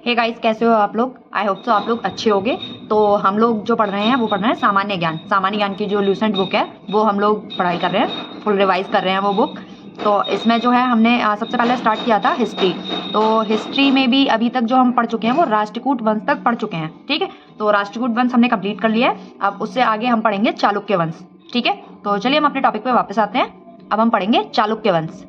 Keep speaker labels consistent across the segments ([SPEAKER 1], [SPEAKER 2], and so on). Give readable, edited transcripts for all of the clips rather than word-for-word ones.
[SPEAKER 1] Hey guys, कैसे हो आप लोग? आई होप सो आप लोग अच्छे होगे। तो हम लोग जो पढ़ रहे हैं वो पढ़ रहे हैं सामान्य ज्ञान। सामान्य ज्ञान की जो ल्यूसेंट बुक है वो हम लोग पढ़ाई कर रहे हैं, फुल रिवाइज कर रहे हैं वो बुक। तो इसमें जो है हमने सबसे पहले स्टार्ट किया था हिस्ट्री। तो हिस्ट्री में भी अभी तक जो हम पढ़ चुके हैं वो राष्ट्रकूट वंश तक पढ़ चुके हैं। ठीक है, तो राष्ट्रकूट वंश हमने कंप्लीट कर लिया है। अब उससे आगे हम पढ़ेंगे चालुक्य वंश। ठीक है, तो चलिए हम अपने टॉपिक पे वापस आते हैं। अब हम पढ़ेंगे चालुक्य वंश।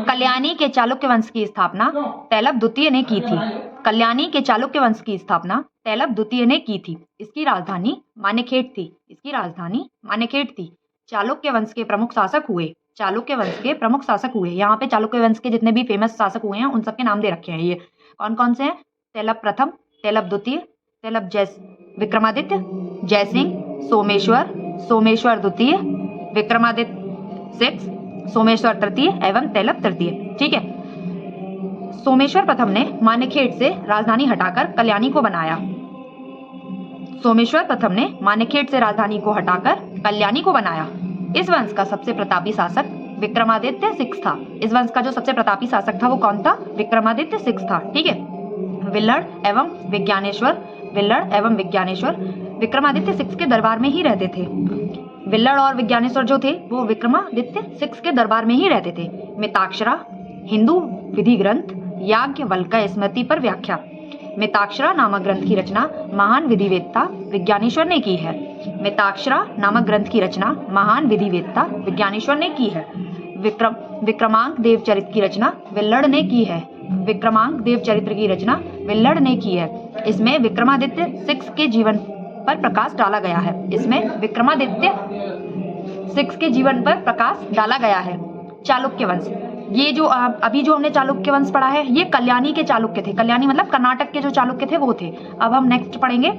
[SPEAKER 1] कल्याणी के चालुक्य वंश की स्थापना तैलप द्वितीय ने की थी। कल्याणी के चालुक्य वंश की स्थापना तैलप द्वितीय ने की थी। इसकी राजधानी मानेखेट थी। इसकी राजधानी मानेखेट थी। चालुक्य वंश के प्रमुख शासक हुए। चालुक्य वंश के प्रमुख शासक हुए। यहाँ पे चालुक्य वंश के जितने भी फेमस शासक हुए हैं उन सबके नाम दे रखे हैं। ये कौन कौन से हैं? तैलप प्रथम, तैलप द्वितीय, तैलप विक्रमादित्य, जयसिंह, सोमेश्वर, सोमेश्वर द्वितीय, विक्रमादित्य 6, सोमेश्वर तृतीय एवं तैलप तृतीय। ठीक है, सोमेश्वर प्रथम ने मानेखेट से राजधानी हटाकर कल्याणी को बनाया। सोमेश्वर प्रथम ने मानेखेट से राजधानी को हटाकर कल्याणी को बनाया। इस वंश का सबसे प्रतापी शासक विक्रमादित्य 6 था। इस वंश का जो सबसे प्रतापी शासक था वो कौन था? विक्रमादित्य 6 था। ठीक है, विल्लड़ एवं विज्ञानेश्वर, विल्लड़ एवं विज्ञानेश्वर विक्रमादित्य 6 के दरबार में ही रहते थे। विल्लड़ और विज्ञानेश्वर जो थे वो विक्रमादित्य 6 के दरबार में ही रहते थे। मिताक्षरा हिंदू विधि ग्रंथ याज्ञवल्क्य स्मृति पर व्याख्या। मिताक्षरा नामक ग्रंथ की रचना महान विधिवेत्ता विज्ञानेश्वर ने की है। मिताक्षरा नामक ग्रंथ की रचना महान विधिवेत्ता विज्ञानेश्वर ने की है। विक्रमांक देवचरित की रचना विल्लड़ ने की है। विक्रमांक देवचरित्र की रचना विल्लड़ ने की है। इसमें विक्रमादित्य 6 के जीवन पर प्रकाश डाला गया है। इसमें विक्रमादित्य 6 के जीवन पर प्रकाश डाला गया है। चालुक्य वंश, ये जो अभी जो हमने चालुक्य वंश पढ़ा है ये कल्याणी के चालुक्य थे। कल्याणी मतलब कर्नाटक के जो चालुक्य थे वो थे। अब हम नेक्स्ट पढ़ेंगे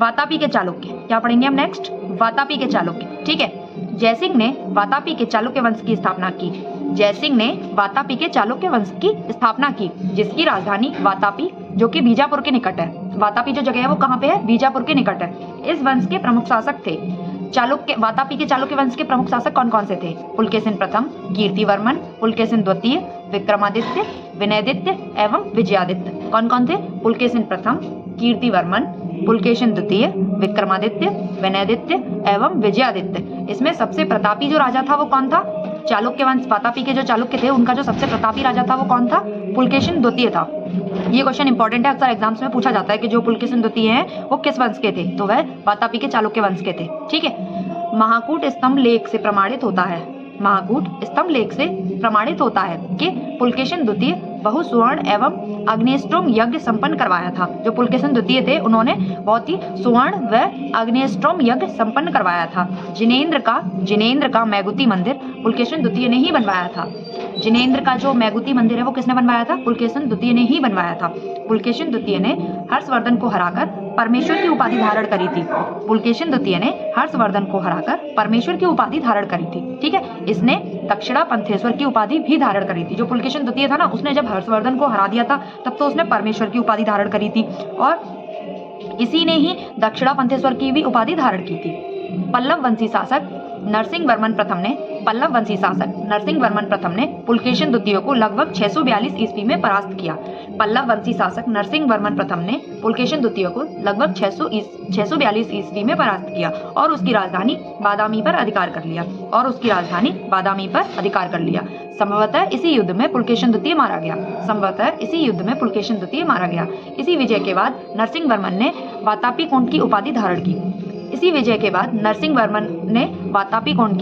[SPEAKER 1] वातापी के चालुक्य। क्या पढ़ेंगे हम नेक्स्ट? वातापी के चालुक्य। ठीक है, जयसिंह ने वातापी के चालुक्य वंश की स्थापना की। जयसिंह ने वातापी के चालुक्य वंश की स्थापना की, जिसकी राजधानी वातापी जो कि बीजापुर के निकट है। वातापी जो जगह है वो कहाँ पे है? बीजापुर के निकट है। इस वंश के प्रमुख शासक थे चालुक्य। वातापी के चालुक्य वंश के प्रमुख शासक कौन कौन से थे? पुलकेशिन प्रथम, कीर्तिवर्मन, पुलकेशिन द्वितीय, विक्रमादित्य, विनयदित्य एवं विजयादित्य। कौन कौन थे? पुलकेशिन प्रथम, कीर्तिवर्मन, पुलकेशिन द्वितीय, विक्रमादित्य, विनयदित्य एवं विजयादित्य। इसमें सबसे प्रतापी जो राजा था वो कौन था? चालुक्य वंश वातापी के जो चालुक्य थे उनका जो सबसे प्रतापी राजा था वो कौन था? पुलकेशिन द्वितीय था। ये क्वेश्चन इंपॉर्टेंट है, अक्सर एग्जाम्स में पूछा जाता है कि जो पुलकेशिन द्वितीय हैं वो किस वंश के थे? तो वह वातापी के चालुक्य वंश के थे। ठीक है, महाकूट स्तंभ लेख से प्रमाणित होता है। महाकूट स्तंभ लेख से प्रमाणित होता है कि पुलकेशिन द्वितीय बहु सुवर्ण एवं अग्निष्टोम यज्ञ संपन्न करवाया था। जो पुलकेशिन द्वितीय थे उन्होंने बहुत ही सुवर्ण व अग्निष्टोम यज्ञ संपन्न करवाया था। जिनेंद्र का मैगुती मंदिर पुलकेशिन द्वितीय ने ही बनवाया था। जिनेंद्र का जो मैगुती मंदिर है वो किसने बनवाया था? पुलकेशिन द्वितीय ने ही बनवाया था। पुलकेशिन द्वितीय ने हर्षवर्धन को हराकर परमेश्वर की उपाधि धारण करी थी। पुलकेशिन द्वितीय ने हर्षवर्धन को हराकर परमेश्वर की उपाधि धारण करी थी। ठीक है, इसने दक्षिणा पंथेश्वर की उपाधि भी धारण करी थी। जो पुलकेशिन द्वितीय था ना, उसने जब हर्षवर्धन को हरा दिया था तब तो उसने परमेश्वर की उपाधि धारण करी थी और इसी ने ही दक्षिणा पंथेश्वर की भी उपाधि धारण की थी। पल्लव वंशी शासक नरसिंह वर्मन प्रथम ने पुलकेशिन द्वितीय को लगभग 642 ईस्वी में परास्त किया। पल्लव वंशी शासक नरसिंह वर्मन प्रथम ने पुलकेशिन द्वितीय को लगभग 642 ईस्वी में परास्त किया और उसकी राजधानी बादामी पर अधिकार कर लिया। संभवतः इसी युद्ध में पुलकेशिन द्वितीय मारा गया। इसी विजय के बाद नरसिंह वर्मन ने वातापी कोंड की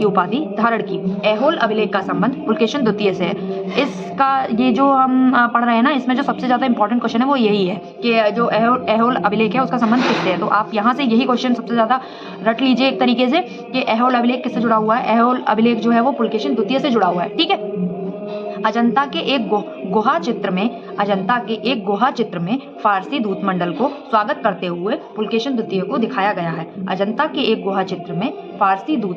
[SPEAKER 1] उपाधि धारण की। ऐहोल अभिलेख का संबंध पुलकेशिन द्वितीय से है। इसका ये जो हम पढ़ रहे हैं ना, इसमें जो सबसे ज्यादा इंपॉर्टेंट क्वेश्चन है वो यही है कि जो ऐहोल अभिलेख है उसका संबंध किससे है। तो आप यहाँ से यही क्वेश्चन सबसे ज्यादा रट लीजिए एक तरीके से कि ऐहोल अभिलेख किससे जुड़ा हुआ है। ऐहोल अभिलेख जो है वो पुलकेशिन द्वितीय से जुड़ा हुआ है। ठीक है, अजंता के एक गुहा चित्र में फारसी दूत मंडल को स्वागत करते हुए पुलकेशिन द्वितीय को दिखाया गया है। अजंता के एक गुहा चित्र में फारसी दूत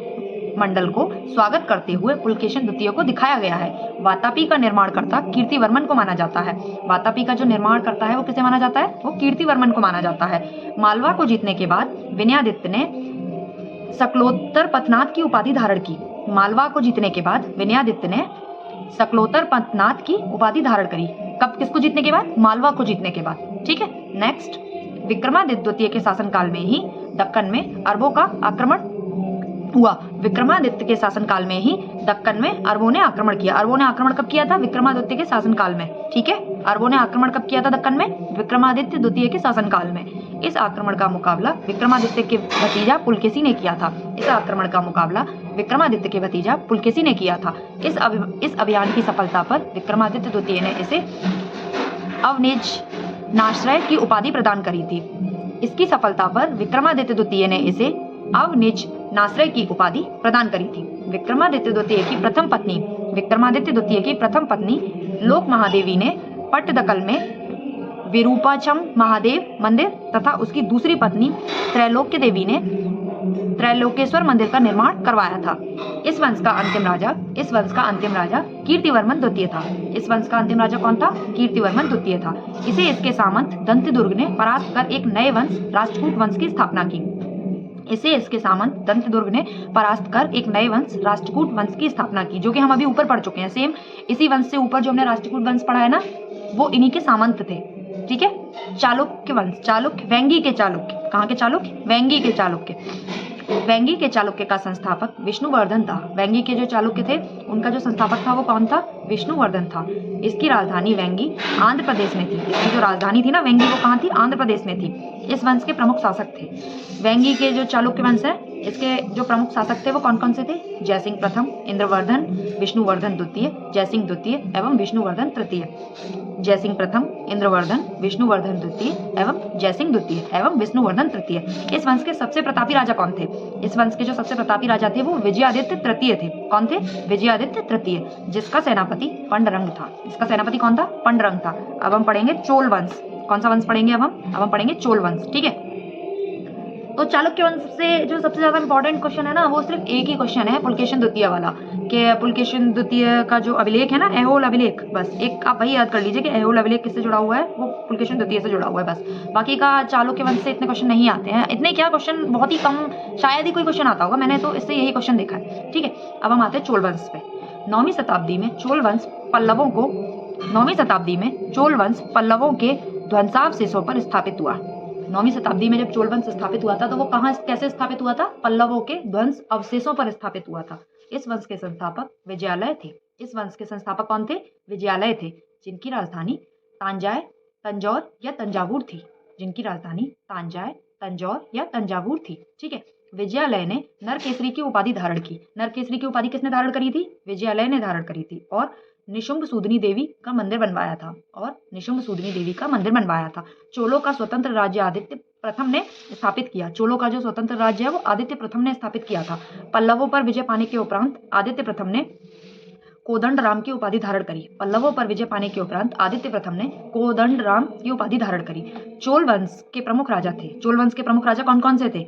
[SPEAKER 1] मंडल को स्वागत करते हुए पुलकेशिन द्वितीय को दिखाया गया है। वातापी का निर्माणकर्ता कीर्तिवर्मन को माना जाता है। वातापी का जो निर्माणकर्ता है वो किसे माना जाता है? वो कीर्तिवर्मन को माना जाता है। मालवा को जीतने के बाद विनयादित्य ने सकलोत्तर पथनाथ की उपाधि धारण की। मालवा को जीतने के बाद विनयादित्य ने सकलोतर पंथनाथ की उपाधि धारण करी। कब, किसको जीतने के बाद? मालवा को जीतने के बाद। ठीक है, नेक्स्ट, विक्रमादित्य द्वितीय के शासनकाल में ही दक्कन में अरबों का आक्रमण हुआ। विक्रमादित्य के शासनकाल में ही दक्कन में अरबों ने आक्रमण किया। अरबों ने आक्रमण कब किया था? विक्रमादित्य के शासनकाल में। ठीक है, अरबों ने आक्रमण कब किया था दक्कन में? विक्रमादित्य द्वितीय के शासनकाल में। इस आक्रमण का मुकाबला विक्रमादित्य के भतीजा पुलकेशी ने किया था। इस आक्रमण का मुकाबला विक्रमादित्य के भतीजा पुलकेशी ने किया था। इस अभियान की सफलता पर विक्रमादित्य द्वितीय ने इसे अवनिज नाश्रय की उपाधि प्रदान करी थी। इसकी सफलता पर विक्रमादित्य द्वितीय ने इसे अवनिज नाश्रय की उपाधि प्रदान करी थी। विक्रमादित्य द्वितीय की प्रथम पत्नी लोक महादेवी ने पट्टदकल में विरूपाक्षम महादेव मंदिर तथा उसकी दूसरी पत्नी त्रैलोक्य देवी ने त्रैलोकेश्वर मंदिर का निर्माण करवाया था। इस वंश का अंतिम राजा कीर्तिवर्मन द्वितीय था। इस वंश का अंतिम राजा कौन था? कीर्तिवर्मन द्वितीय था। इसे इसके सामंत दंतदुर्ग ने परास्त कर एक नए वंश राष्ट्रकूट वंश की स्थापना की। जो कि हम अभी ऊपर पढ़ चुके हैं। सेम इसी वंश से ऊपर जो हमने राष्ट्रकूट वंश पढ़ा है ना, वो इन्हीं के सामंत थे। ठीक है, चालुक्य वंश, चालुक्य, वेंगी के चालुक्य। कहाँ के चालुक्य? वेंगी के चालुक्य। वेंगी के चालुक्य का संस्थापक विष्णुवर्धन था। वेंगी के जो चालुक्य थे उनका जो संस्थापक था वो कौन था? विष्णुवर्धन था। इसकी राजधानी वेंगी आंध्र प्रदेश में थी। इसकी जो राजधानी थी ना वेंगी, वो कहाँ थी? आंध्र प्रदेश में थी। इस वंश के प्रमुख शासक थे। वेंगी के जो चालुक्य वंश है, इसके जो प्रमुख शासक थे वो कौन कौन से थे? जयसिंह प्रथम, इंद्रवर्धन, विष्णुवर्धन द्वितीय, जयसिंह द्वितीय एवं विष्णुवर्धन तृतीय। जयसिंह प्रथम, इंद्रवर्धन, विष्णुवर्धन द्वितीय एवं जयसिंह द्वितीय एवं विष्णुवर्धन तृतीय। इस वंश के सबसे प्रतापी राजा कौन थे? इस वंश के जो सबसे प्रतापी राजा थे वो विजयादित्य तृतीय थे। कौन थे? विजयादित्य तृतीय, जिसका सेनापति पंडरंग था। इसका सेनापति कौन था? पंडरंग था। अब हम पढ़ेंगे चोल वंश। कौन सा वंश पढ़ेंगे अब हम पढ़ेंगे चोल वंश। ठीक है, तो चालुक्य वंश से जो सबसे ज्यादा इंपॉर्टेंट क्वेश्चन है ना, वो सिर्फ एक ही क्वेश्चन है, पुलकेशिन द्वितीय वाला, कि पुलकेशिन द्वितीय का जो अभिलेख है ना, ऐहोल अभिलेख, बस एक आप वही याद कर लीजिए कि ऐहोल अभिलेख किससे जुड़ा हुआ है? वो पुलकेशिन द्वितीय से जुड़ा हुआ है। बस बाकी का चालुक्य वंश से इतने क्वेश्चन नहीं आते हैं। इतने क्या क्वेश्चन, बहुत ही कम, शायद ही कोई क्वेश्चन आता होगा। मैंने तो इससे यही क्वेश्चन देखा है। ठीक है, अब हम आते हैं चोल वंश पे। 9वीं शताब्दी में चोल वंश पल्लवों के ध्वंसावशेषों पर स्थापित हुआ। 9वीं शताब्दी में जब चोल वंश स्थापित हुआ था तो वो कहाँ, कैसे स्थापित हुआ था? पल्लवों के ध्वंस अवशेषों पर स्थापित हुआ था। इस वंश के संस्थापक विजयालय थे। इस वंश के संस्थापक कौन थे? विजयालय थे, जिनकी राजधानी तंजौर या तंजावुर थी। ठीक है, विजयालय ने नरकेसरी की उपाधि धारण की। नरकेसरी की उपाधि किसने धारण करी थी? विजयालय ने धारण करी थी। और निशुंभ सूदनी देवी का मंदिर बनवाया था। चोलों का स्वतंत्र राज्य आदित्य प्रथम ने स्थापित किया। चोलों का जो स्वतंत्र राज्य है वो आदित्य प्रथम ने स्थापित किया था। पल्लवों पर विजय पाने के उपरांत आदित्य प्रथम ने कोदंडराम की उपाधि धारण करी। चोल वंश के प्रमुख राजा थे। चोल वंश के प्रमुख राजा कौन कौन से थे?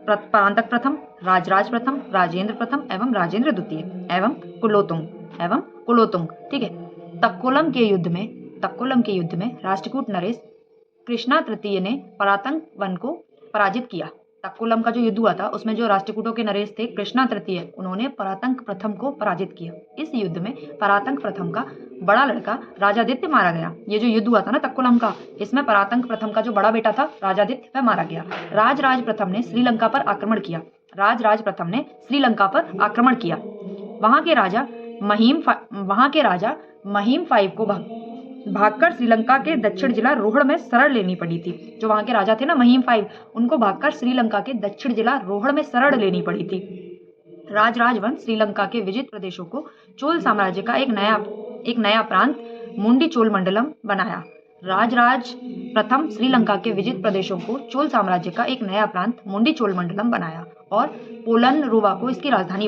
[SPEAKER 1] परांतक प्रथम, राजराज प्रथम, राजेंद्र प्रथम एवं राजेंद्र द्वितीय एवं कुलोतुंग। ठीक है, तक्कोलम के युद्ध में राष्ट्रकूट नरेश कृष्णा तृतीय ने परांतक वन को पराजित किया। तक्कोलम का जो युद्ध हुआ था उसमें जो राष्ट्रकूटों के नरेश थे कृष्णा तृतीय, उन्होंने परांतक प्रथम को पराजित किया। इस युद्ध में परांतक प्रथम का बड़ा लड़का राजादित्य मारा गया। ये जो युद्ध हुआ था ना तक्कोलम का, इसमें परांतक प्रथम का जो बड़ा बेटा था राजादित्य, वह मारा गया। राजराज प्रथम ने श्रीलंका पर आक्रमण किया। वहां के राजा महिम फाइव को भागकर श्रीलंका के दक्षिण जिला रोहड़ में शरण लेनी पड़ी थी। जो वहां के राजा थे ना महिम फाइव, उनको भागकर श्रीलंका के दक्षिण जिला रोहड़ में शरण लेनी पड़ी थी। राजराज वंश श्रीलंका के विजित प्रदेशों को चोल साम्राज्य का एक नया प्रांत मुंडी चोल मंडलम बनाया। राजराज प्रथम श्रीलंका के विजित प्रदेशों को चोल साम्राज्य का एक नया प्रांत मुंडी चोल मंडलम बनाया और पोलनरुवा को इसकी राजधानी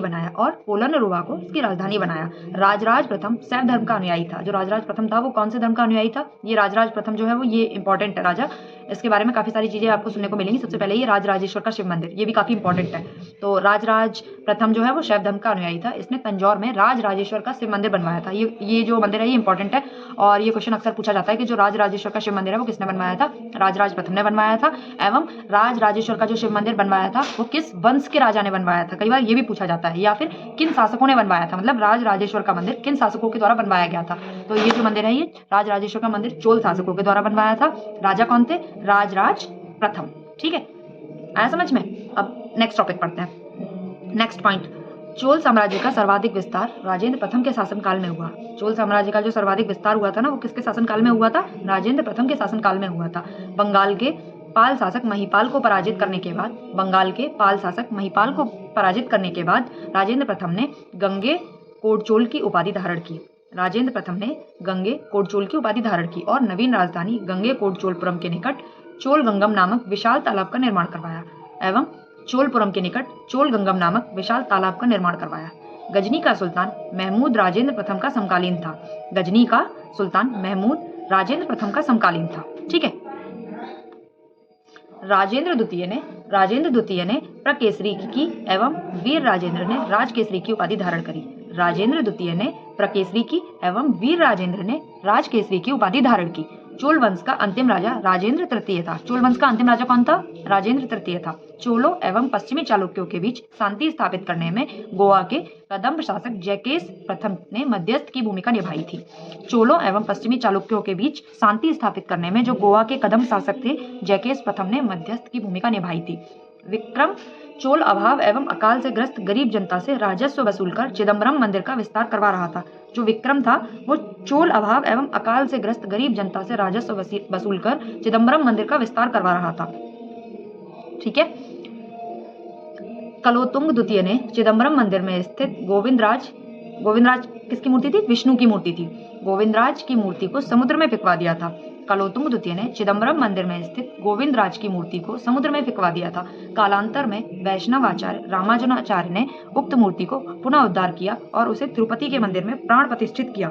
[SPEAKER 1] बनाया। राजराज प्रथम शैव धर्म का अनुयायी था। जो राजराज प्रथम था वो कौन से धर्म का अनुयायी था? ये राजराज प्रथम जो है वो ये इंपॉर्टेंट है राजा। इसके बारे में काफी सारी चीजें आपको सुनने को मिलेंगी। सबसे पहले ये राजराजेश्वर का शिव मंदिर, ये भी काफी इंपॉर्टेंट है। तो राजराज प्रथम जो है वो शैव धर्म का अनुयायी था। इसने तंजौर में राजराजेश्वर का शिव मंदिर बनवाया था। ये जो मंदिर है ये इंपॉर्टेंट है और ये क्वेश्चन अक्सर पूछा जाता है कि जो राजराजेश्वर का शिव मंदिर है वो किसने बनवाया था? राजराज प्रथम ने बनवाया था। एवं राजराजेश्वर का जो शिव मंदिर बनवाया था वो किस वंश के राजा ने बनवाया था, कई बार ये भी पूछा जाता है, या फिर किन शासकों ने बनवाया था, मतलब राज राजेश्वर का मंदिर किन शासकों के द्वारा बनवाया गया था। तो ये जो मंदिर है ये राज राजेश्वर का मंदिर चोल शासकों के द्वारा बनवाया था। राजा कौन थे? राजराज प्रथम। ठीक है, आया समझ में। अब नेक्स्ट टॉपिक पढ़ते हैं। नेक्स्ट पॉइंट, चोल साम्राज्य का सर्वाधिक विस्तार राजेंद्र प्रथम के शासनकाल में हुआ। चोल साम्राज्य का जो सर्वाधिक विस्तार हुआ था ना, वो किसके शासनकाल में हुआ था? राजेंद्र प्रथम के शासनकाल में हुआ था। बंगाल के पाल शासक महिपाल को पराजित करने के बाद राजेंद्र प्रथम ने गंगे कोडचोल की उपाधि धारण की। राजेंद्र प्रथम ने गंगे कोडचोल की उपाधि धारण की और नवीन राजधानी गंगे कोडचोलपुरम के निकट चोल गंगम नामक विशाल तालाब का निर्माण करवाया एवं चोलपुरम के निकट चोल गंगम नामक विशाल तालाब का निर्माण करवाया। गजनी का सुल्तान महमूद राजेंद्र प्रथम का समकालीन था। गजनी का सुल्तान महमूद राजेंद्र प्रथम का समकालीन था। ठीक है, राजेंद्र द्वितीय ने प्रकेसरी की एवं वीर राजेंद्र ने राजकेसरी की उपाधि धारण करी। राजेंद्र द्वितीय ने प्रकेसरी की एवं वीर राजेंद्र ने राजकेसरी की उपाधि धारण की। चोल वंश का अंतिम राजा राजेंद्र तृतीय था। चोल वंश का अंतिम राजा कौन था? राजेंद्र तृतीय था। चोलों एवं पश्चिमी चालुक्यों के बीच शांति स्थापित करने में गोवा के कदम्ब शासक जयकेश प्रथम ने मध्यस्थ की भूमिका निभाई थी। चोलों एवं पश्चिमी चालुक्यों के बीच शांति स्थापित करने में जो गोवा के कदम्ब शासक थे जयकेश प्रथम ने मध्यस्थ की भूमिका निभाई थी। विक्रम चोल अभाव एवं अकाल से ग्रस्त गरीब जनता से राजस्व वसूलकर चिदम्बरम मंदिर का विस्तार करवा रहा था। जो विक्रम था वो चोल अभाव एवं अकाल से ग्रस्त गरीब जनता से राजस्व वसूलकर चिदम्बरम मंदिर का विस्तार करवा रहा था। ठीक है, कलोतुंग द्वितीय ने चिदम्बरम मंदिर में स्थित गोविंदराज किसकी मूर्ति थी? विष्णु की मूर्ति थी। गोविंदराज की मूर्ति को समुद्र में फेंकवा दिया था। कलोतुंग द्वितीय ने चिदम्बरम मंदिर में स्थित गोविंदराज की मूर्ति को समुद्र में फेंकवा दिया था। कालांतर में वैष्णव आचार्य रामानुजाचार्य ने उक्त मूर्ति को पुनः उद्धार किया और उसे तिरुपति के मंदिर में प्राण प्रतिष्ठित किया।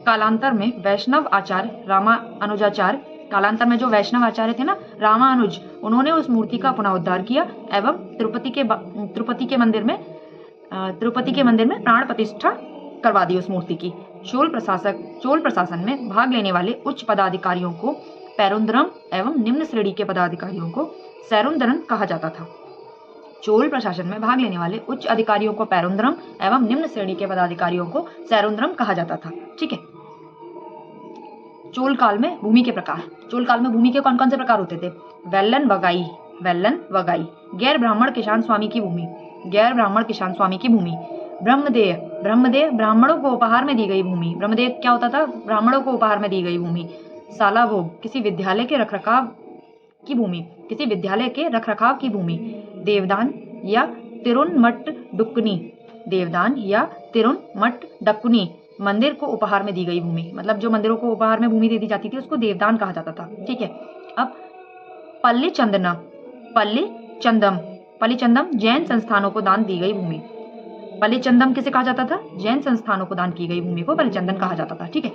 [SPEAKER 1] कालांतर में वैष्णव आचार्य कालांतर में जो वैष्णव आचार्य थे ना, रामानुज, उन्होंने उस मूर्ति का पुनः उद्धार किया एवं तिरुपति के मंदिर में प्राण प्रतिष्ठा करवा दी उस मूर्ति की। चोल प्रशासन में भाग लेने वाले उच्च पदाधिकारियों को पैरुंदरम एवं निम्न श्रेणी के पदाधिकारियों को सैरुंदरन कहा जाता था। चोल प्रशासन में भाग लेने वाले उच्च अधिकारियों को पैरुंदरम एवं निम्न श्रेणी के पदाधिकारियों को सैरुंदरम कहा जाता था। ठीक है, चोल काल में भूमि के प्रकार। चोल काल में भूमि के कौन कौन से प्रकार होते थे? वेल्लन वगाई, गैर ब्राह्मण किसान स्वामी की भूमि, ब्रह्मदेय ब्राह्मणों को उपहार में दी गई भूमि। ब्रह्मदेव क्या होता था? ब्राह्मणों को उपहार में दी गई भूमि। साला भोग, किसी विद्यालय के रखरखाव की भूमि। देवदान या तिरुनमठ डकुनी, मंदिर को उपहार में दी गई भूमि। मतलब जो मंदिरों को उपहार में भूमि दे दी जाती थी उसको देवदान कहा जाता था। ठीक है, अब पल्लीचंदम जैन संस्थानों को दान दी गई भूमि। पल्लीचंदम किसे कहा जाता था? जैन संस्थानों को दान की गई भूमि को पल्लीचंदन कहा जाता था। ठीक है,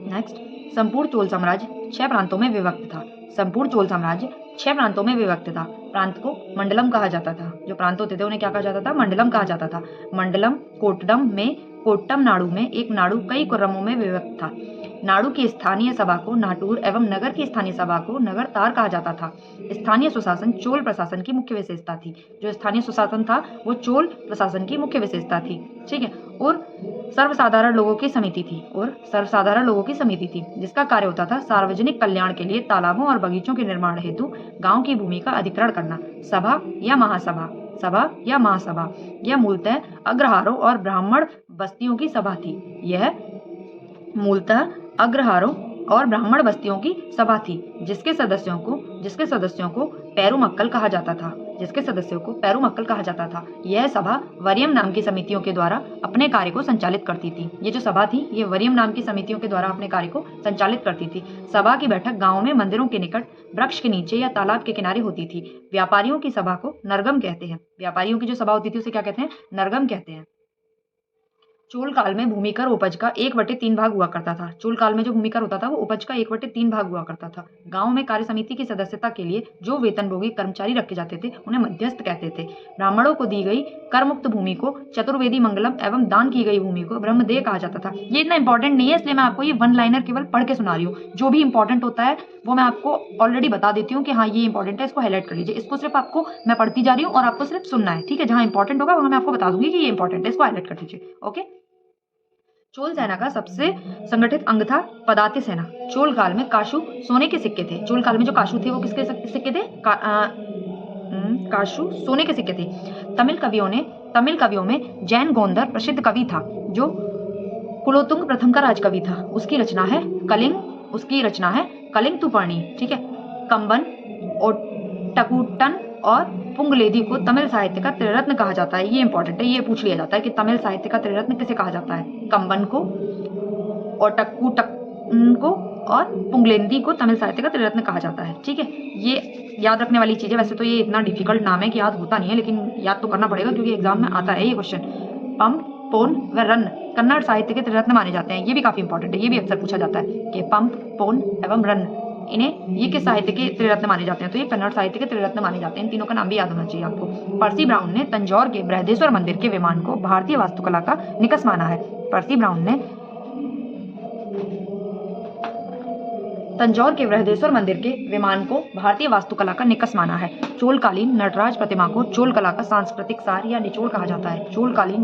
[SPEAKER 1] नेक्स्ट, संपूर्ण चोल साम्राज्य 6 प्रांतों में विभक्त था। प्रांत को मंडलम कहा जाता था। जो प्रांत होते थे उन्हें क्या कहा जाता था? मंडलम कहा जाता था। मंडलम कोट्टम नाडु में एक नाडु कई कुर्रमों में विभक्त था। नाडु की स्थानीय सभा को नाटूर एवं नगर की स्थानीय सभा को नगर तार कहा जाता था। स्थानीय सुशासन चोल प्रशासन की मुख्य विशेषता थी। जो स्थानीय सुशासन था वो चोल प्रशासन की मुख्य विशेषता थी। ठीक है, और सर्वसाधारण लोगों की समिति थी जिसका कार्य होता था सार्वजनिक कल्याण के लिए तालाबों और बगीचों के निर्माण हेतु गांव की भूमि का अधिग्रहण करना। सभा या महासभा यह मूलतः अग्रहारों और ब्राह्मण बस्तियों की सभा थी। जिसके सदस्यों को पेरुमक्कल कहा जाता था। यह सभा वरियम नाम की समितियों के द्वारा अपने कार्य को संचालित करती थी। ये जो सभा थी ये वरियम नाम की समितियों के द्वारा अपने कार्य को संचालित करती थी। सभा की बैठक गाँव में मंदिरों के निकट वृक्ष के नीचे या तालाब के किनारे होती थी। व्यापारियों की सभा को नरगम कहते हैं। व्यापारियों की जो सभा होती थी उसे क्या कहते हैं? नरगम कहते हैं। चोल काल में भूमिकर उपज का 1/3 भाग हुआ करता था। चोल काल में जो भूमिकर होता था वो उपज का 1/3 भाग हुआ करता था। गांव में कार्य समिति की सदस्यता के लिए जो वेतनभोगी कर्मचारी रखे जाते थे उन्हें मध्यस्थ कहते थे। ब्राह्मणों को दी गई कर मुक्त भूमि को चतुर्वेदी मंगलम एवं दान की गई भूमि को ब्रह्मदेह कहा जाता था। ये इतना इंपॉर्टेंट नहीं है, इसलिए मैं आपको ये वन लाइनर केवल पढ़ के सुना रही हूँ। जो भी इंपॉर्टेंट होता है वो मैं आपको ऑलरेडी बता देती हूँ कि हाँ ये इंपॉर्टेंट है, इसको हाईलाइट कर लीजिए। इसको सिर्फ आपको मैं पढ़ती जा रही हूँ और आपको सिर्फ सुनना है, ठीक है। जहाँ इंपॉर्टेंट होगा वहाँ मैं आपको बता दूंगी कि ये इंपॉर्टेंट है, इसको हाईलाइट कर दीजिए। ओके। चोल सेना का सबसे संगठित अंग था पदाति सेना। चोल काल में काशू सोने के सिक्के थे। चोल काल में जो काशू थे वो किसके सिक्के थे? काशू सोने के सिक्के थे। तमिल कवियों में जैन गोंदर प्रसिद्ध कवि था जो कुलोत्तुंग प्रथम का राजकवि था। उसकी रचना है कलिंग तुपर्णी, ठीक है। कंबन, ओट्टकुट्टन और पुंगलेदी को तमिल साहित्य का त्रिरत्न कहा जाता है। ये इंपॉर्टेंट है, ये पूछ लिया जाता है कि तमिल साहित्य का त्रिरत्न किसे कहा जाता है? कंबन को, ओट्टकुट्टन को और पुंगलेदी को तमिल साहित्य का त्रिरत्न कहा जाता है, ठीक है। ये याद रखने वाली चीज है। वैसे तो ये इतना डिफिकल्ट नाम है कि याद होता नहीं है, लेकिन याद तो करना पड़ेगा क्योंकि एग्जाम में आता है ये क्वेश्चन। पंप, पोन व रन कन्नड़ साहित्य के त्रिरत्न माने जाते हैं। ये भी काफी इंपॉर्टेंट है, ये भी अक्सर पूछा जाता है कि पंप, पोन एवं रन इन्हें ये किस साहित्य के त्रिरत्न माने जाते हैं? तो ये कन्नड़ साहित्य के त्रिरत्न माने जाते हैं। इन तीनों का नाम भी याद होना चाहिए आपको। पर्सी ब्राउन ने तंजौर के बृहदेश्वर मंदिर के विमान को भारतीय वास्तुकला का निकस माना है। पर्सी ब्राउन ने तंजौर के बृहदेश्वर मंदिर के विमान को भारतीय वास्तुकला का निकस माना है। चोलकालीन नटराज प्रतिमा को चोल कला का सांस्कृतिक सार या निचोड़ कहा जाता है। चोल काल की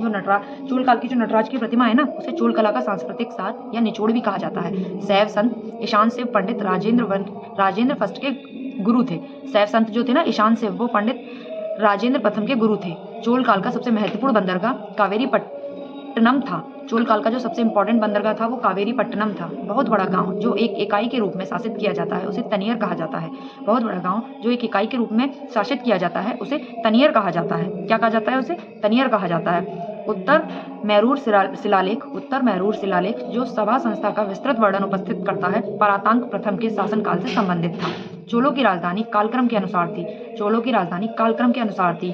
[SPEAKER 1] जो नटराज की प्रतिमा है ना, उसे चोल कला का सांस्कृतिक सार या निचोड़ भी कहा जाता है। शैव संत ईशान शिव पंडित राजेंद्र फर्स्ट के गुरु थे। शैव संत जो थे ना ईशान शिव, वो पंडित राजेंद्र प्रथम के गुरु थे। चोल काल का सबसे महत्वपूर्ण बंदरगाह कावेरीपट्टनम था। चोल काल का जो सबसे इंपॉर्टेंट बंदरगाह था वो कावेरीपट्टनम था। बहुत बड़ा गांव जो एक इकाई के रूप में शासित किया जाता है उसे तनियर कहा जाता है। बहुत बड़ा गांव जो एक इकाई के रूप में शासित किया जाता है उसे तनियर कहा जाता है। क्या कहा जाता है? उसे तनियर कहा जाता है। उत्तर मैरूर शिलालेख जो सभा संस्था का विस्तृत वर्णन उपस्थित करता है, परातांक प्रथम के शासनकाल से संबंधित था। चोलों की राजधानी कालक्रम के अनुसार थी।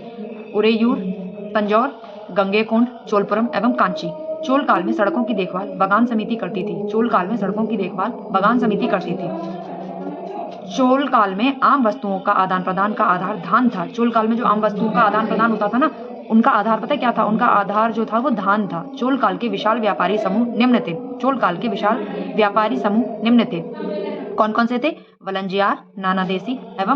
[SPEAKER 1] उरेयूर, तंजौर, गंगेकोंड, चोलपुरम एवं कांची। चोल काल में सड़कों की देखभाल बगान समिति करती थी। चोल काल में आम वस्तुओं का आदान प्रदान का आधार धान था। चोल काल में जो आम वस्तुओं का आदान प्रदान होता था ना, उनका आधार पता है क्या था? उनका आधार जो था वो धान था। चोल काल के विशाल व्यापारी समूह निम्न थे। कौन कौन से थे? वलंजियार, नानादेशी एवं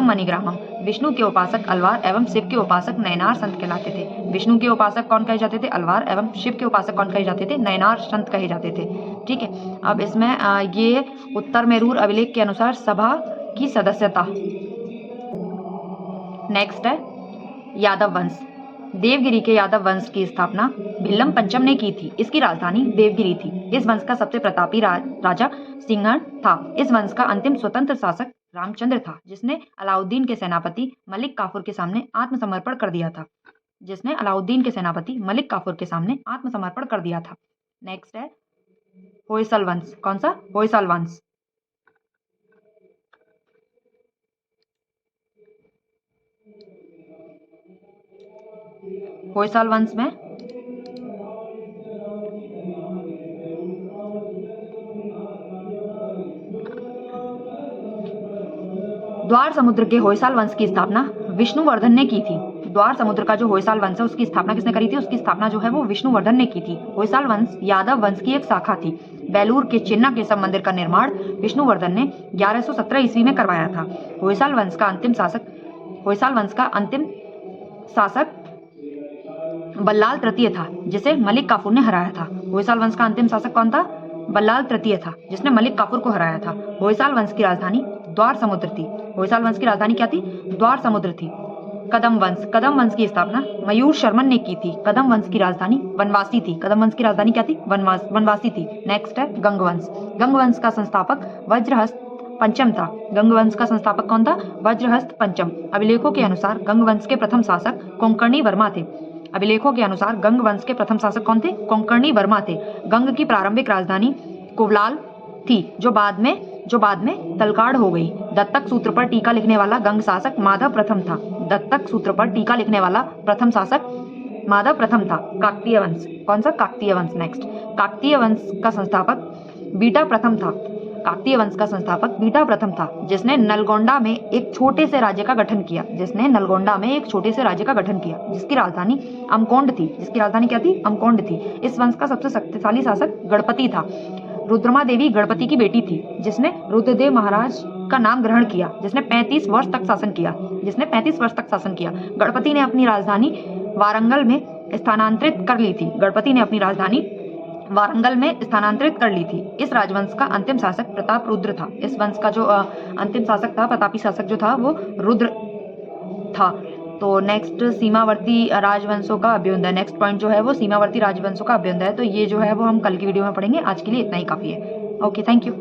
[SPEAKER 1] मणिग्रामम। विष्णु के उपासक अलवार एवं शिव के उपासक नयनार संत कहलाते थे। विष्णु के उपासक कौन कहे जाते थे? अलवार एवं शिव के उपासक कौन कहे जाते थे? नयनार संत कहे जाते थे, ठीक है। अब इसमें ये उत्तर मेरूर अभिलेख के अनुसार सभा की सदस्यता। नेक्स्ट है यादव वंश। देवगिरी के यादव वंश की स्थापना भिल्लम पंचम ने की थी। इसकी राजधानी देवगिरी थी। इस वंश का सबसे प्रतापी राजा सिंघन था। इस वंश का अंतिम स्वतंत्र शासक रामचंद्र था, जिसने अलाउद्दीन के सेनापति मलिक काफूर के सामने आत्मसमर्पण कर दिया था। नेक्स्ट है होयसल वंश। कौन सा? होयसल वंश। होयसल वंश में द्वार समुद्र के होयसाल वंश की स्थापना विष्णुवर्धन ने की थी। द्वार समुद्र का जो होयसाल वंश है उसकी स्थापना किसने करी थी? उसकी स्थापना जो है वो विष्णुवर्धन ने की थी। होयसाल वंश यादव वंश की एक शाखा थी। बेलूर के चिन्ना केशव मंदिर का निर्माण विष्णुवर्धन ने 1117 ईस्वी में करवाया था। होयसाल वंश का अंतिम शासक बल्लाल तृतीय था, जिसे मलिक काफूर ने हराया था। होयसाल वंश का अंतिम शासक कौन था? बल्लाल तृतीय था, जिसने मलिक काफूर को हराया था। होयसाल वंश की राजधानी द्वार समुद्र थी। होयसाल वंश की राजधानी क्या थी? द्वार समुद्र थी। कदम वंश की स्थापना मयूर शर्मन ने की थी। कदम वंश की राजधानी वनवासी थी। कदम वंश की राजधानी क्या थी? वनवासी थी। नेक्स्ट है गंग वंश। गंग वंश का संस्थापक वज्रहस्त पंचम था। गंग वंश का संस्थापक कौन था? वज्रहस्त पंचम। अभिलेखों के अनुसार गंग वंश के प्रथम शासक कोंकर्णी वर्मा थे। अभिलेखों के अनुसार गंग वंश के प्रथम शासक कौन थे? कोंकर्णी वर्मा थे। गंग की प्रारंभिक राजधानी कुवलाल थी, जो बाद में तलकाड़ हो गई। दत्तक सूत्र पर टीका लिखने वाला गंग शासक माधव प्रथम था। दत्तक सूत्र पर टीका लिखने वाला प्रथम शासक माधव प्रथम था। काकतीय वंश, कौन सा? काकतीय वंश। नेक्स्ट, काकतीय वंश का संस्थापक बीटा प्रथम था। काकतीय वंश का संस्थापक बीटा प्रथम था, जिसने नलगोंडा में एक छोटे से राज्य का गठन किया। जिसने नलगोंडा में एक छोटे से राज्य का गठन किया, जिसकी राजधानी अमकोंड थी। जिसकी राजधानी क्या थी? अमकोंड थी। इस वंश का सबसे शक्तिशाली शासक गणपति था। रुद्रमा देवी गणपति की बेटी थी, जिसने रुद्रदेव महाराज का नाम ग्रहण किया, जिसने 35 वर्ष तक शासन किया। जिसने 35 वर्ष तक शासन किया। गणपति ने अपनी राजधानी वारंगल में स्थानांतरित कर ली थी। गणपति ने अपनी राजधानी वारंगल में स्थानांतरित कर ली थी। इस राजवंश का अंतिम शासक प्रताप रुद्र था। इस वंश का जो अंतिम शासक था, प्रतापी शासक जो था, वो रुद्र था। तो नेक्स्ट सीमावर्ती राजवंशों का अभ्युदय। नेक्स्ट पॉइंट जो है वो सीमावर्ती राजवंशों का अभ्युदय है। तो ये जो है वो हम कल की वीडियो में पढ़ेंगे। आज के लिए इतना ही काफी है। Okay, thank you.